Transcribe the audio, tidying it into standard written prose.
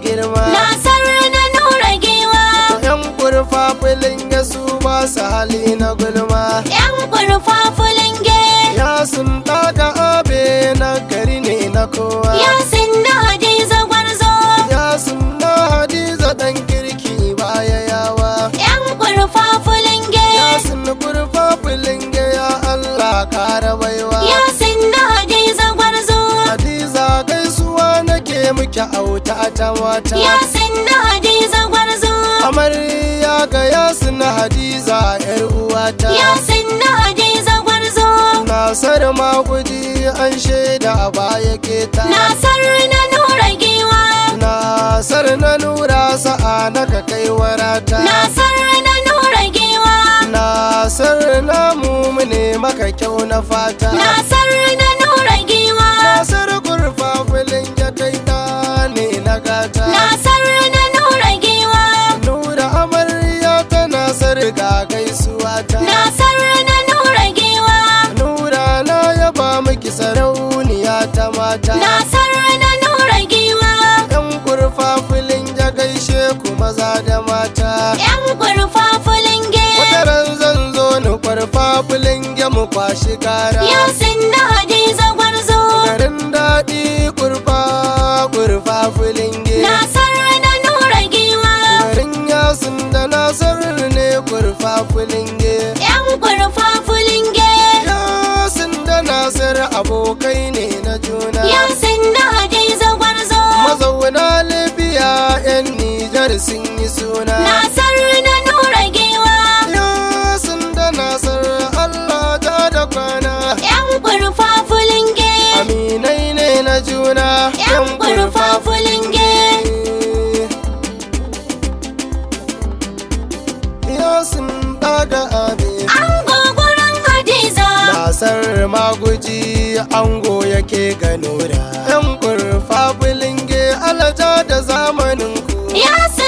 girma. Nasar na nura giwa. Yan kurfa filinge su ba su hali na gulma. Yan kurfa filinge. Yasin daga abe na gari ne na kowa. Yasin na Hadiza gwarzo. Yasin na Hadiza dan kirki baya yawa. Yan kurfa filinge. Yasin kurfa filinge ya Allah kara baiwa. Yasin na Hadiza gwarzo. Hadiza gaisuwa nake muke auta ta mata. Yasin na Hadiza gwarzo. Amarya ga Yasin na Hadiza yar uwata. Yasin na Hadiza gwarzo. Nasar magudi an shaida a baya keta. Nasar na nura giwa. Nasar na nura sa'a na ka kai warata. Nasar na nura giwa. Nasar na mumune maka kyau na fata. Nasar na nura giwa. Nasar kurfa filin ya kai da ne na gata. Nasar na nura giwa. Nura amarya ta Nasar ga gaisuwa ta. Nasar na nura giwa. Nura na yaba miki sarauniya ta mata. Nasar na nura giwa. Yan kurfa filin ya gaishe ku maza da mata. Yan kurfa filinge. Wataran zan zo ni kurfa filin ya mu kwashi gara. Yasin na Hadiza gwarzo. Garin daɗi kurfa filinge. Nasar na nura giwa. Garin Yasin da Nasar ne kurfa filinge. Yan kurfa filinge. Yasin da Nasar abokai ne na juna. Yasin na Hadiza gwarzo. Mazauna Libya 'yan Nijar sun yi suna. Nasar na nura giwa. Yasin da Nasar Allah ta da kwana. Yan kurfa filinge. Aminai ne na juna. Yan kurfa filinge. Yasin daga abe. An gogoron Hadiza. Nasar maguji ango yake ga nura. Yan kurfa filinge alaja da zamanin ku. Yasin